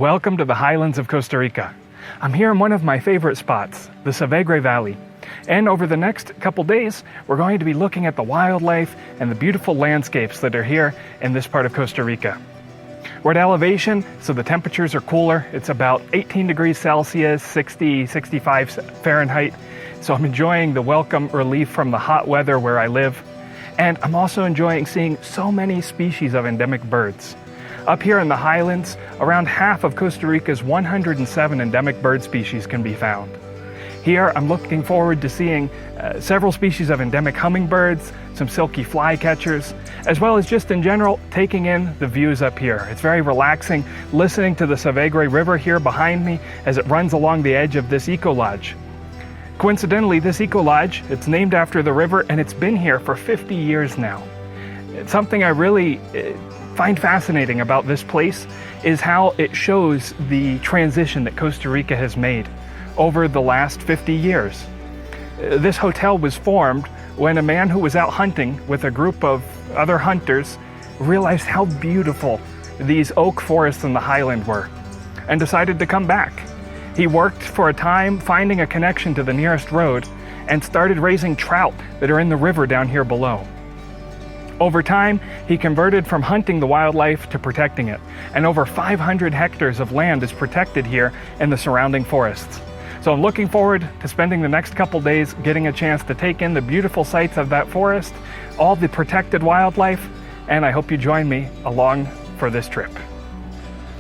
Welcome to the Highlands of Costa Rica. I'm here in one of my favorite spots, the Savegre Valley. And over the next couple days, we're going to be looking at the wildlife and the beautiful landscapes that are here in this part of Costa Rica. We're at elevation, so the temperatures are cooler. It's about 18 degrees Celsius, 65 Fahrenheit. So I'm enjoying the welcome relief from the hot weather where I live. And I'm also enjoying seeing so many species of endemic birds. Up here in the highlands, around half of Costa Rica's 107 endemic bird species can be found. Here, I'm looking forward to seeing several species of endemic hummingbirds, some silky flycatchers, as well as just in general, taking in the views up here. It's very relaxing listening to the Savegre River here behind me as it runs along the edge of this eco-lodge. Coincidentally, this eco-lodge, it's named after the river and it's been here for 50 years now. It's something I really find fascinating about this place is how it shows the transition that Costa Rica has made over the last 50 years. This hotel was formed when a man who was out hunting with a group of other hunters realized how beautiful these oak forests in the highland were and decided to come back. He worked for a time finding a connection to the nearest road and started raising trout that are in the river down here below. Over time, he converted from hunting the wildlife to protecting it, and over 500 hectares of land is protected here in the surrounding forests. So I'm looking forward to spending the next couple days getting a chance to take in the beautiful sights of that forest, all the protected wildlife, and I hope you join me along for this trip.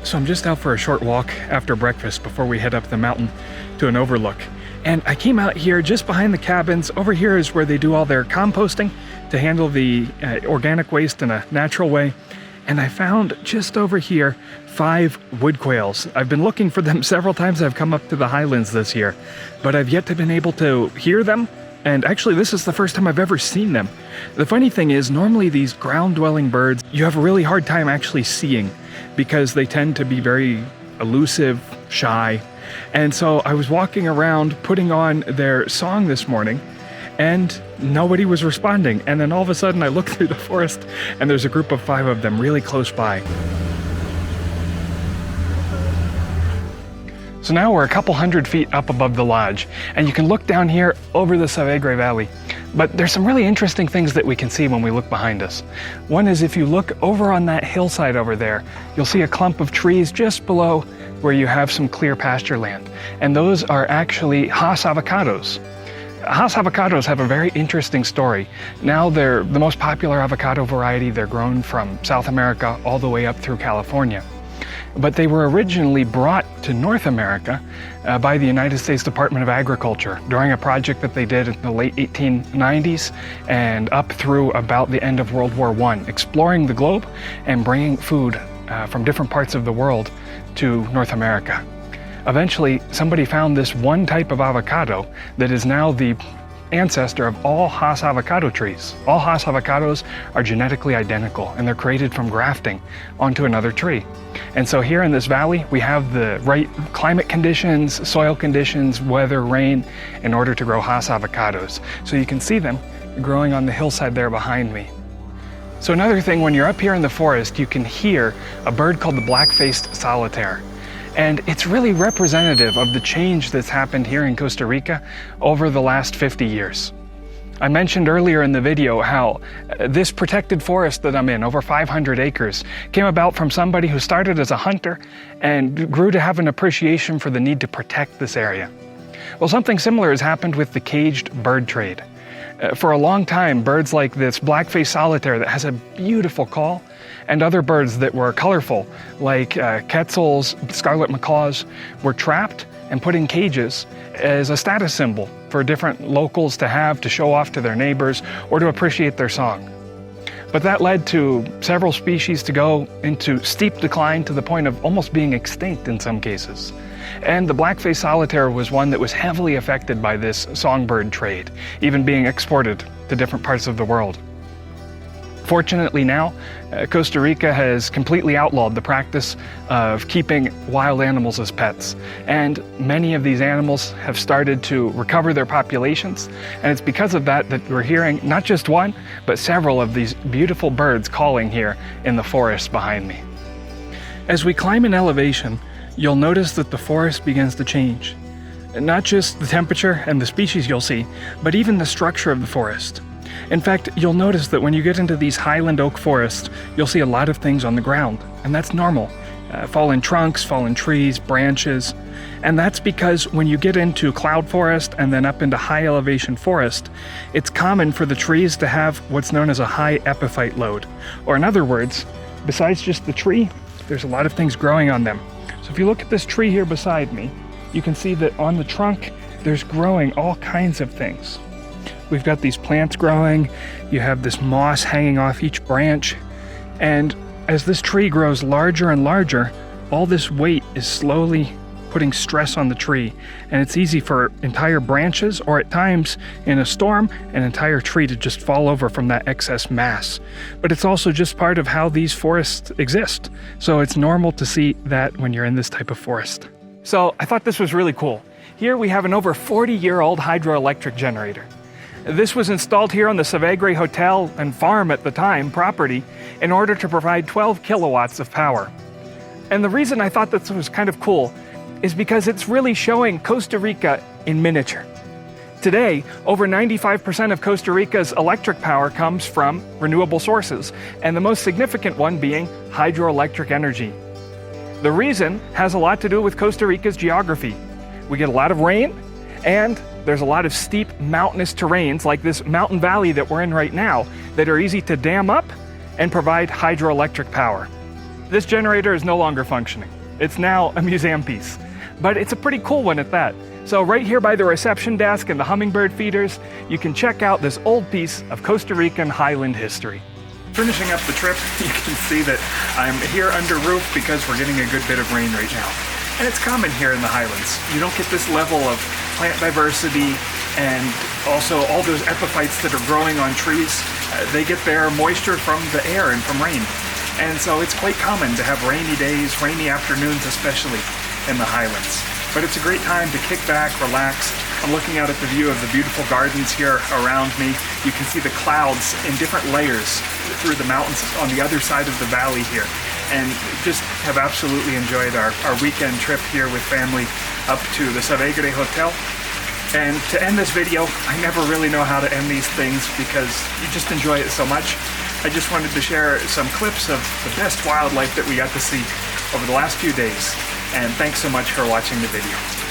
So I'm just out for a short walk after breakfast before we head up the mountain to an overlook. And I came out here just behind the cabins. Over here is where they do all their composting to handle the organic waste in a natural way. And I found just over here 5 wood quails. I've been looking for them several times. I've come up to the highlands this year, but I've yet to been able to hear them. And actually, this is the first time I've ever seen them. The funny thing is, normally these ground-dwelling birds, you have a really hard time actually seeing because they tend to be very elusive, shy. And so I was walking around putting on their song this morning and nobody was responding. And then all of a sudden I look through the forest and there's a group of 5 of them really close by. So now we're a couple hundred feet up above the lodge and you can look down here over the Savegre Valley. But there's some really interesting things that we can see when we look behind us. One is if you look over on that hillside over there, you'll see a clump of trees just below where you have some clear pasture land. And those are actually Hass avocados. Hass avocados have a very interesting story. Now they're the most popular avocado variety. They're grown from South America all the way up through California. But they were originally brought to North America by the United States Department of Agriculture during a project that they did in the late 1890s and up through about the end of World War I, exploring the globe and bringing food from different parts of the world to North America. Eventually, somebody found this one type of avocado that is now the ancestor of all Hass avocado trees. All Hass avocados are genetically identical and they're created from grafting onto another tree. And so here in this valley, we have the right climate conditions, soil conditions, weather, rain, in order to grow Hass avocados. So you can see them growing on the hillside there behind me. So another thing, when you're up here in the forest, you can hear a bird called the black-faced solitaire. And it's really representative of the change that's happened here in Costa Rica over the last 50 years. I mentioned earlier in the video how this protected forest that I'm in, over 500 acres, came about from somebody who started as a hunter and grew to have an appreciation for the need to protect this area. Well, something similar has happened with the caged bird trade. For a long time, birds like this black-faced solitaire that has a beautiful call, and other birds that were colorful, like quetzals, scarlet macaws, were trapped and put in cages as a status symbol for different locals to have to show off to their neighbors or to appreciate their song. But that led to several species to go into steep decline to the point of almost being extinct in some cases. And the black-faced solitaire was one that was heavily affected by this songbird trade, even being exported to different parts of the world. Fortunately now, Costa Rica has completely outlawed the practice of keeping wild animals as pets. And many of these animals have started to recover their populations. And it's because of that that we're hearing not just one, but several of these beautiful birds calling here in the forest behind me. As we climb in elevation, you'll notice that the forest begins to change. And not just the temperature and the species you'll see, but even the structure of the forest. In fact, you'll notice that when you get into these highland oak forests, you'll see a lot of things on the ground, and that's normal. Fallen trunks, fallen trees, branches. And that's because when you get into cloud forest and then up into high elevation forest, it's common for the trees to have what's known as a high epiphyte load. Or in other words, besides just the tree, there's a lot of things growing on them. So if you look at this tree here beside me, you can see that on the trunk, there's growing all kinds of things. We've got these plants growing, you have this moss hanging off each branch, and as this tree grows larger and larger, all this weight is slowly putting stress on the tree, and it's easy for entire branches, or at times in a storm, an entire tree to just fall over from that excess mass. But it's also just part of how these forests exist, so it's normal to see that when you're in this type of forest. So I thought this was really cool. Here we have an over 40-year-old hydroelectric generator. This was installed here on the Savegre hotel and farm at the time property in order to provide 12 kilowatts of power. And the reason I thought this was kind of cool is because it's really showing Costa Rica in miniature. Today, over 95% of Costa Rica's electric power comes from renewable sources, and the most significant one being hydroelectric energy. The reason has a lot to do with Costa Rica's geography. We get a lot of rain, and there's a lot of steep mountainous terrains like this mountain valley that we're in right now that are easy to dam up and provide hydroelectric power. This generator is no longer functioning. It's now a museum piece, but it's a pretty cool one at that. So right here by the reception desk and the hummingbird feeders, you can check out this old piece of Costa Rican highland history. Finishing up the trip, you can see that I'm here under roof because we're getting a good bit of rain right now. And it's common here in the Highlands. You don't get this level of plant diversity and also all those epiphytes that are growing on trees. They get their moisture from the air and from rain. And so it's quite common to have rainy days, rainy afternoons especially in the Highlands. But it's a great time to kick back, relax. I'm looking out at the view of the beautiful gardens here around me. You can see the clouds in different layers through the mountains on the other side of the valley here. And just have absolutely enjoyed our weekend trip here with family up to the Savegre Hotel. And to end this video, I never really know how to end these things because you just enjoy it so much. I just wanted to share some clips of the best wildlife that we got to see over the last few days. And thanks so much for watching the video.